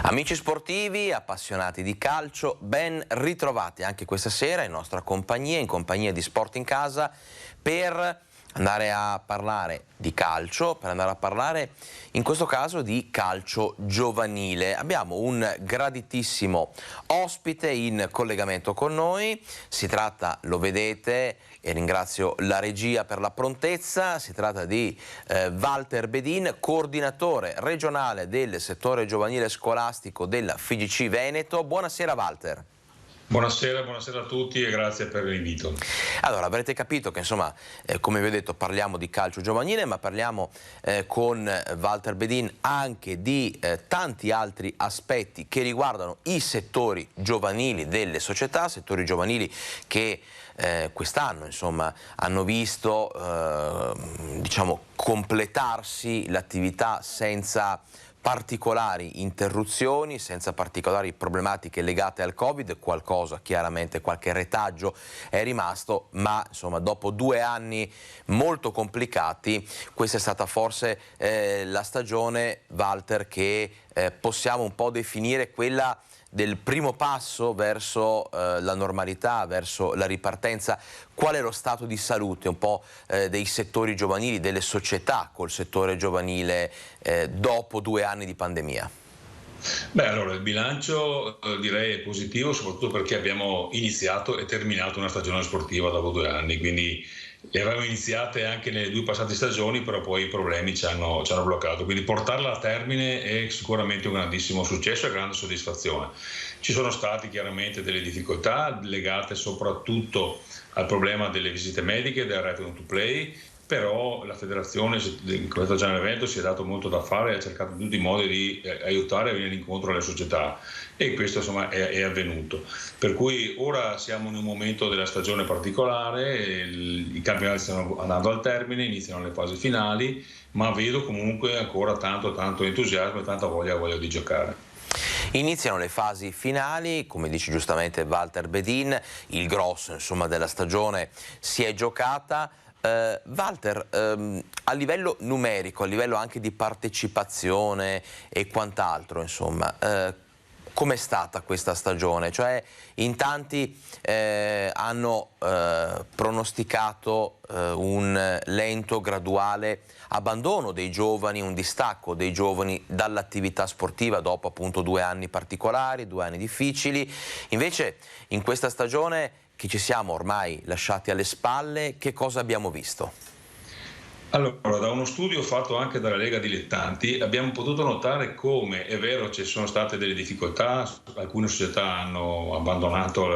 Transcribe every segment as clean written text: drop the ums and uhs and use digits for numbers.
Amici sportivi, appassionati di calcio, ben ritrovati anche questa sera in nostra compagnia, in compagnia di Sport in Casa, per andare a parlare di calcio, per andare a parlare in questo caso di calcio giovanile. Abbiamo un graditissimo ospite in collegamento con noi, si tratta, lo vedete, e ringrazio la regia per la prontezza, si tratta di Walter Bedin, coordinatore regionale del settore giovanile scolastico della FIGC Veneto. Buonasera Walter. Buonasera a tutti e grazie per l'invito. Allora, avrete capito che insomma, come vi ho detto, parliamo di calcio giovanile, ma parliamo con Walter Bedin anche di tanti altri aspetti che riguardano i settori giovanili delle società, settori giovanili che quest'anno insomma hanno visto diciamo completarsi l'attività senza particolari interruzioni, senza particolari problematiche legate al Covid. Qualcosa, chiaramente, qualche retaggio è rimasto, ma insomma dopo 2 anni molto complicati, questa è stata forse la stagione, Walter, che possiamo un po' definire quella del primo passo verso la normalità, verso la ripartenza. Qual è lo stato di salute un po' dei settori giovanili, delle società col settore giovanile dopo 2 anni di pandemia? Beh, allora il bilancio direi è positivo, soprattutto perché abbiamo iniziato e terminato una stagione sportiva dopo 2 anni, quindi le avevamo iniziate anche nelle 2 passate stagioni, però poi i problemi ci hanno bloccato, quindi portarla a termine è sicuramente un grandissimo successo e grande soddisfazione. Ci sono state chiaramente delle difficoltà legate soprattutto al problema delle visite mediche, del return to play, però la federazione in questo genere evento si è dato molto da fare e ha cercato in tutti i modi di aiutare e venire incontro alle società, e questo insomma è avvenuto. Per cui ora siamo in un momento della stagione particolare, i campionati stanno andando al termine, iniziano le fasi finali, ma vedo comunque ancora tanto entusiasmo e tanta voglia di giocare. Iniziano le fasi finali, come dice giustamente Walter Bedin, il grosso insomma della stagione si è giocata. Walter, a livello numerico, a livello anche di partecipazione e quant'altro, insomma, com'è stata questa stagione? Cioè, in tanti hanno pronosticato un lento, graduale abbandono dei giovani, un distacco dei giovani dall'attività sportiva dopo appunto 2 anni particolari, 2 anni difficili. Invece in questa stagione che ci siamo ormai lasciati alle spalle, che cosa abbiamo visto? Allora, da uno studio fatto anche dalla Lega Dilettanti abbiamo potuto notare come, è vero, ci sono state delle difficoltà, alcune società hanno abbandonato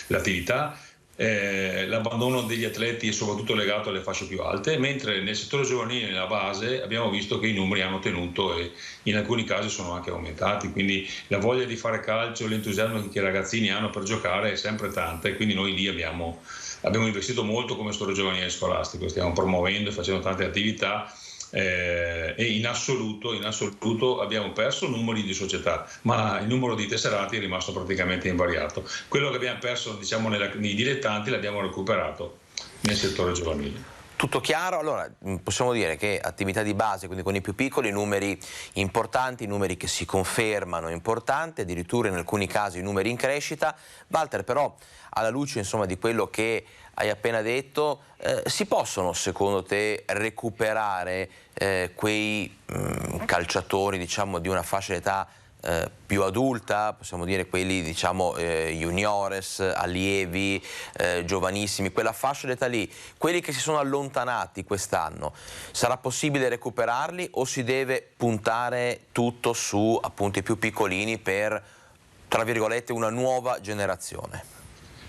l'attività, l'abbandono degli atleti è soprattutto legato alle fasce più alte, mentre nel settore giovanile, nella base, abbiamo visto che i numeri hanno tenuto e in alcuni casi sono anche aumentati, quindi la voglia di fare calcio, l'entusiasmo che i ragazzini hanno per giocare è sempre tanta, e quindi noi lì abbiamo investito molto come settore giovanile scolastico, stiamo promuovendo e facendo tante attività. E in assoluto abbiamo perso numeri di società, ma il numero di tesserati è rimasto praticamente invariato. Quello che abbiamo perso, diciamo, nei dilettanti l'abbiamo recuperato nel settore giovanile. Tutto chiaro? Allora possiamo dire che attività di base, quindi con i più piccoli, numeri importanti, numeri che si confermano importanti, addirittura in alcuni casi numeri in crescita. Walter, però, alla luce insomma di quello che hai appena detto, si possono secondo te recuperare quei calciatori, diciamo, di una fascia d'età più adulta, possiamo dire quelli, diciamo, juniores, allievi, giovanissimi, quella fascia d'età lì, quelli che si sono allontanati quest'anno, sarà possibile recuperarli o si deve puntare tutto su appunto i più piccolini per, tra virgolette, una nuova generazione?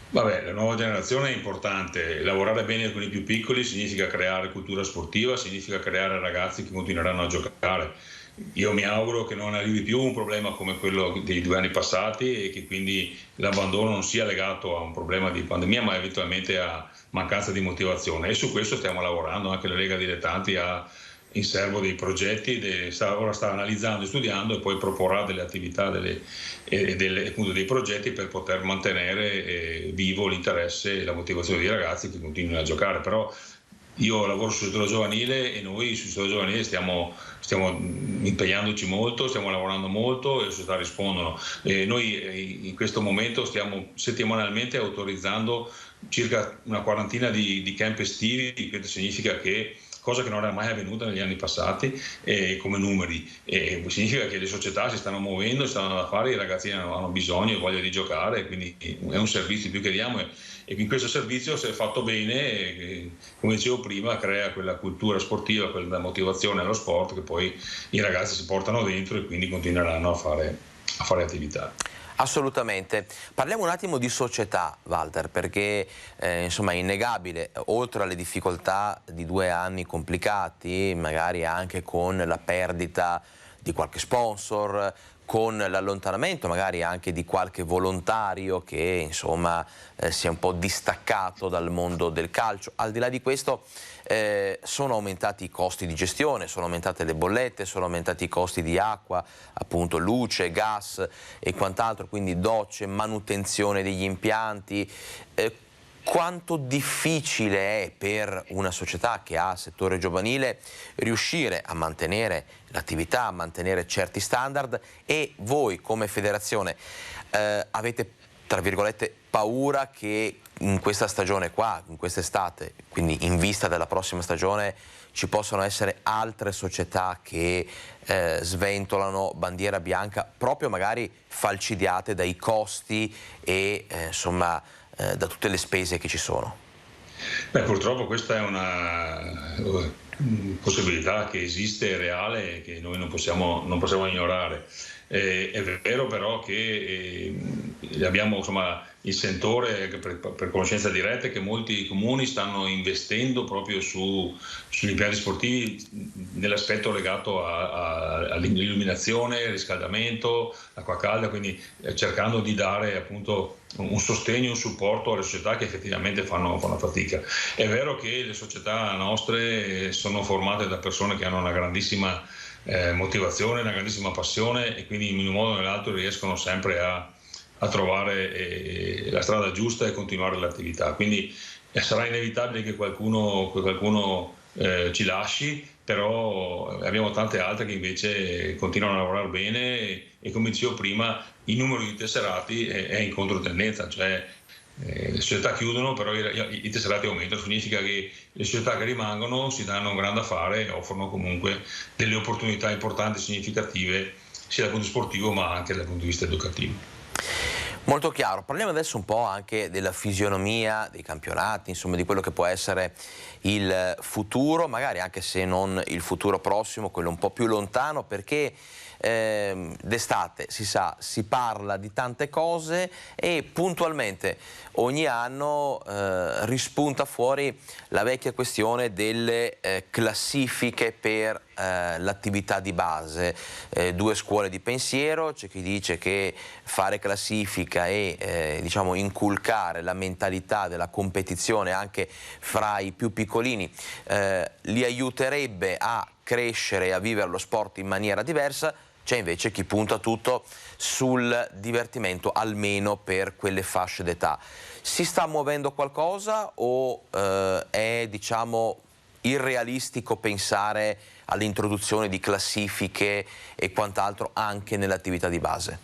Vabbè, la nuova generazione è importante, lavorare bene con i più piccoli significa creare cultura sportiva, significa creare ragazzi che continueranno a giocare. Io mi auguro che non arrivi più un problema come quello dei 2 anni passati e che quindi l'abbandono non sia legato a un problema di pandemia, ma eventualmente a mancanza di motivazione, e su questo stiamo lavorando. Anche la Lega Dilettanti ha in serbo dei progetti, ora sta analizzando e studiando e poi proporrà delle attività appunto dei progetti per poter mantenere vivo l'interesse e la motivazione dei ragazzi che continuino a giocare. Però io lavoro sul settore giovanile e noi sul settore giovanile stiamo impegnandoci molto, stiamo lavorando molto e le società rispondono. Noi in questo momento stiamo settimanalmente autorizzando circa una quarantina di camp estivi, questo significa che cosa che non era mai avvenuta negli anni passati come numeri, significa che le società si stanno muovendo, stanno da fare, i ragazzi hanno bisogno e voglia di giocare, quindi è un servizio più che diamo e in questo servizio, se fatto bene, come dicevo prima, crea quella cultura sportiva, quella motivazione allo sport che poi i ragazzi si portano dentro e quindi continueranno a fare attività. Assolutamente. Parliamo un attimo di società, Walter, perché insomma è innegabile, oltre alle difficoltà di 2 anni complicati, magari anche con la perdita di qualche sponsor, con l'allontanamento magari anche di qualche volontario che insomma si è un po' distaccato dal mondo del calcio. Al di là di questo sono aumentati i costi di gestione, sono aumentate le bollette, sono aumentati i costi di acqua, appunto luce, gas e quant'altro, quindi docce, manutenzione degli impianti. Quanto difficile è per una società che ha settore giovanile riuscire a mantenere l'attività, a mantenere certi standard, e voi come federazione avete, tra virgolette, paura che in questa stagione qua, in quest'estate, quindi in vista della prossima stagione, ci possano essere altre società che sventolano bandiera bianca proprio magari falcidiate dai costi e insomma da tutte le spese che ci sono? Beh, purtroppo questa è una possibilità che esiste, è reale e che noi non possiamo ignorare. È vero però che abbiamo il sentore per conoscenza diretta che molti comuni stanno investendo proprio sugli impianti sportivi nell'aspetto legato all'illuminazione, riscaldamento, acqua calda, quindi cercando di dare appunto un sostegno, un supporto alle società che effettivamente fanno fatica. È vero che le società nostre sono formate da persone che hanno una grandissima motivazione, una grandissima passione e quindi in un modo o nell'altro riescono sempre a trovare la strada giusta e continuare l'attività. Quindi sarà inevitabile che qualcuno ci lasci, però abbiamo tante altre che invece continuano a lavorare bene e come dicevo prima il numero di tesserati è in controtendenza, cioè le società chiudono però i tesserati aumentano, significa che le società che rimangono si danno un grande affare e offrono comunque delle opportunità importanti e significative sia dal punto sportivo ma anche dal punto di vista educativo. Molto chiaro. Parliamo adesso un po' anche della fisionomia dei campionati, insomma di quello che può essere il futuro, magari anche se non il futuro prossimo, quello un po' più lontano, perché d'estate si sa, si parla di tante cose e puntualmente ogni anno rispunta fuori la vecchia questione delle classifiche per l'attività di base. 2 scuole di pensiero, c'è chi dice che fare classifica e diciamo inculcare la mentalità della competizione anche fra i più piccolini li aiuterebbe a crescere e a vivere lo sport in maniera diversa. C'è invece chi punta tutto sul divertimento, almeno per quelle fasce d'età. Si sta muovendo qualcosa o è, diciamo, irrealistico pensare all'introduzione di classifiche e quant'altro anche nell'attività di base?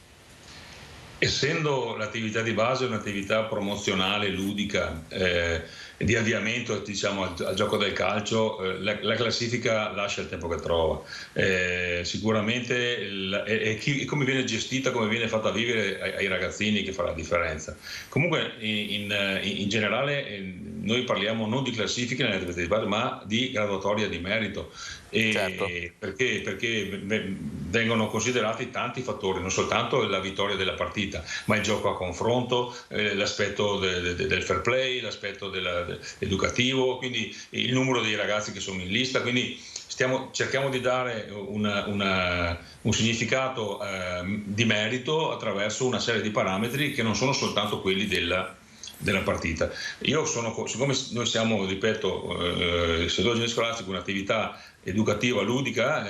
Essendo l'attività di base un'attività promozionale, ludica, di avviamento diciamo, al gioco del calcio, la classifica lascia il tempo che trova. Sicuramente come viene gestita, come viene fatta vivere ai ragazzini che fa la differenza. Comunque in generale noi parliamo non di classifiche nelle attività di base ma di graduatoria di merito. Certo. Perché vengono considerati tanti fattori, non soltanto la vittoria della partita, ma il gioco a confronto, l'aspetto del fair play, l'aspetto educativo, quindi il numero dei ragazzi che sono in lista, quindi cerchiamo di dare un significato di merito attraverso una serie di parametri che non sono soltanto quelli della partita. Siccome noi siamo, ripeto, il settore giovanile scolastico, un'attività educativa, ludica,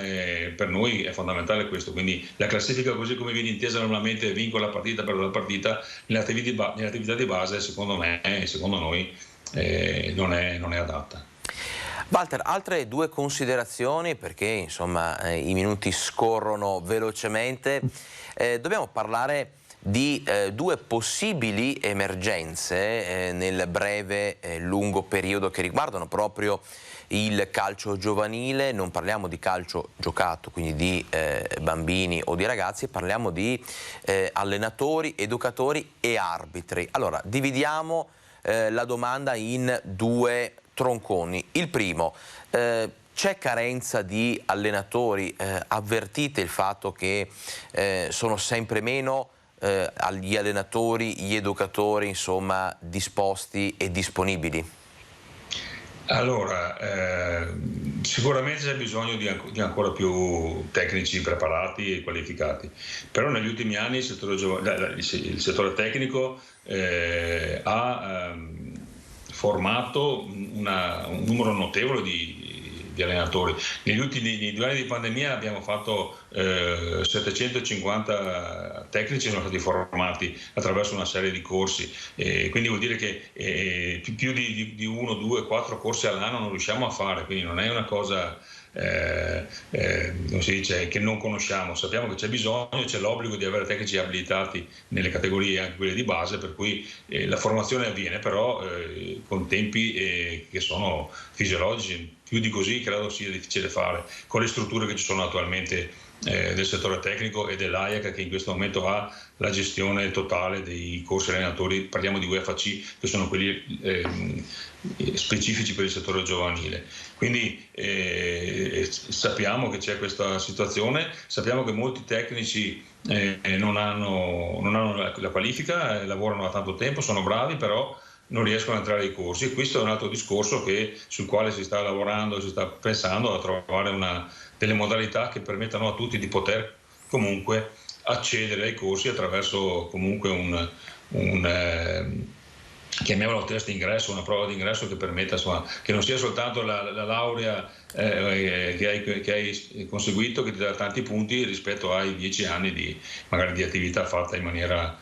per noi è fondamentale questo, quindi la classifica così come viene intesa normalmente, vinco la partita, perdo la partita, nell'attività di base secondo me, secondo noi non è adatta. Walter, altre due considerazioni, perché insomma i minuti scorrono velocemente. Dobbiamo parlare di due possibili emergenze nel breve e lungo periodo che riguardano proprio il calcio giovanile. Non parliamo di calcio giocato, quindi di bambini o di ragazzi, parliamo di allenatori, educatori e arbitri. Allora, dividiamo la domanda in due tronconi. Il primo, c'è carenza di allenatori? Avvertite il fatto che sono sempre meno gli allenatori, gli educatori, insomma, disposti e disponibili? Allora, sicuramente c'è bisogno di ancora più tecnici preparati e qualificati, però negli ultimi anni il settore tecnico ha formato un numero notevole di allenatori. Negli ultimi 2 anni di pandemia abbiamo fatto 750 tecnici sono stati formati attraverso una serie di corsi, quindi vuol dire che più di 1, 2, 4 corsi all'anno non riusciamo a fare, quindi non è una cosa come si dice, che non conosciamo. Sappiamo che c'è bisogno, c'è l'obbligo di avere tecnici abilitati nelle categorie, anche quelle di base, per cui la formazione avviene, però con tempi che sono fisiologici. Più di così credo sia difficile fare con le strutture che ci sono attualmente del settore tecnico e dell'AIAC, che in questo momento ha la gestione totale dei corsi allenatori. Parliamo di UEFAC, che sono quelli specifici per il settore giovanile. Quindi sappiamo che c'è questa situazione, sappiamo che molti tecnici non hanno la qualifica, lavorano da tanto tempo, sono bravi, però non riescono a entrare ai corsi, e questo è un altro discorso sul quale si sta lavorando, si sta pensando a trovare delle modalità che permettano a tutti di poter comunque accedere ai corsi attraverso comunque chiamiamolo test d'ingresso, una prova d'ingresso che permetta, insomma, che non sia soltanto la laurea che hai conseguito, che ti dà tanti punti rispetto ai 10 anni magari di attività fatta in maniera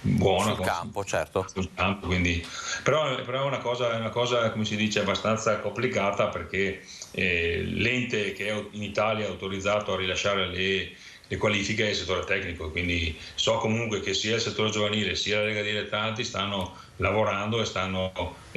buona sul campo, certo. Sul campo, quindi, però è una cosa, come si dice, abbastanza complicata, perché l'ente che in Italia è autorizzato a rilasciare le qualifiche è il settore tecnico, quindi so comunque che sia il settore giovanile sia la Lega Dilettanti stanno lavorando e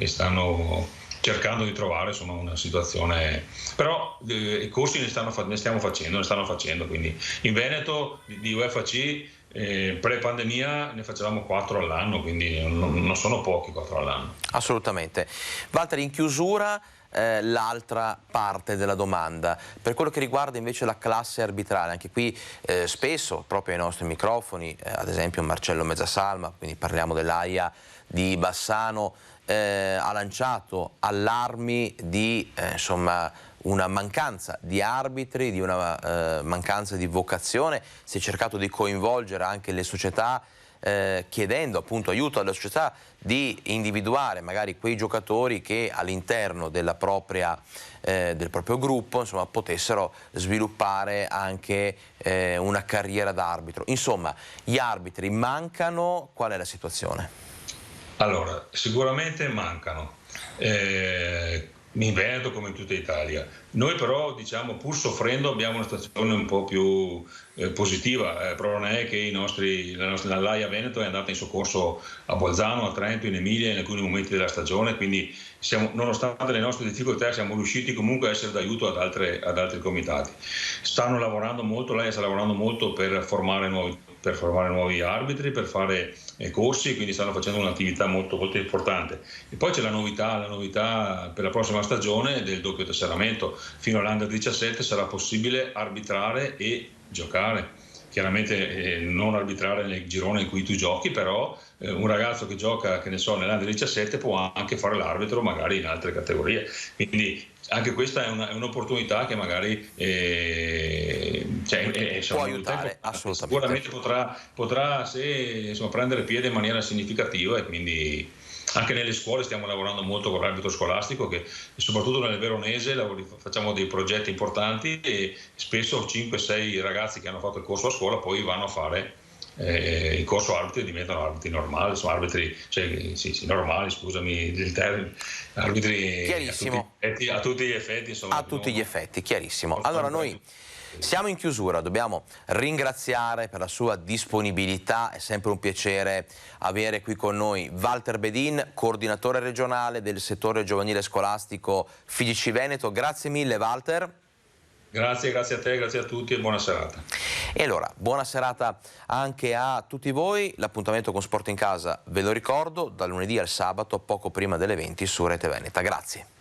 stanno cercando di trovare, insomma, una situazione, però i corsi ne stanno facendo, quindi in Veneto di UEFAC pre-pandemia ne facevamo 4 all'anno, quindi non sono pochi 4 all'anno. Assolutamente. Walter, in chiusura l'altra parte della domanda, per quello che riguarda invece la classe arbitrale. Anche qui spesso proprio ai nostri microfoni, ad esempio Marcello Mezzasalma, quindi parliamo dell'AIA di Bassano, ha lanciato allarmi di insomma una mancanza di arbitri, di una mancanza di vocazione. Si è cercato di coinvolgere anche le società, chiedendo appunto aiuto alle società di individuare magari quei giocatori che all'interno del proprio gruppo, insomma, potessero sviluppare anche una carriera d'arbitro. Insomma, gli arbitri mancano. Qual è la situazione? Allora, sicuramente mancano, in Veneto come in tutta Italia. Noi però, diciamo, pur soffrendo, abbiamo una situazione un po' più positiva. Prova non è che l'AIA Veneto è andata in soccorso a Bolzano, a Trento, in Emilia in alcuni momenti della stagione, quindi nonostante le nostre difficoltà siamo riusciti comunque a essere d'aiuto ad altri comitati. Stanno lavorando molto, l'AIA sta lavorando molto per formare nuovi arbitri, per fare corsi, quindi stanno facendo un'attività molto, molto importante. E poi c'è la novità per la prossima stagione del doppio tesseramento. Fino all'Under 17 sarà possibile arbitrare e giocare. Chiaramente non arbitrare nel girone in cui tu giochi, però un ragazzo che gioca, che ne so, nell'Under 17 può anche fare l'arbitro magari in altre categorie. Quindi anche questa è un'opportunità che magari può aiutare, assolutamente. Sicuramente potrà prendere piede in maniera significativa, e quindi anche nelle scuole stiamo lavorando molto con l'arbitro scolastico, che soprattutto nel Veronese facciamo dei progetti importanti, e spesso 5-6 ragazzi che hanno fatto il corso a scuola poi vanno a fare in corso arbitri diventano arbitri normali, insomma arbitri, cioè, sì, normali, scusami il termine, arbitri chiarissimo. a tutti gli effetti, insomma. A tutti gli effetti, chiarissimo. Allora noi siamo in chiusura, dobbiamo ringraziare per la sua disponibilità, è sempre un piacere avere qui con noi Walter Bedin, coordinatore regionale del settore giovanile scolastico FIGC Veneto. Grazie mille Walter. Grazie a te, grazie a tutti e buona serata. E allora, buona serata anche a tutti voi. L'appuntamento con Sport in Casa, ve lo ricordo, dal lunedì al sabato poco prima delle 20 su Rete Veneta. Grazie.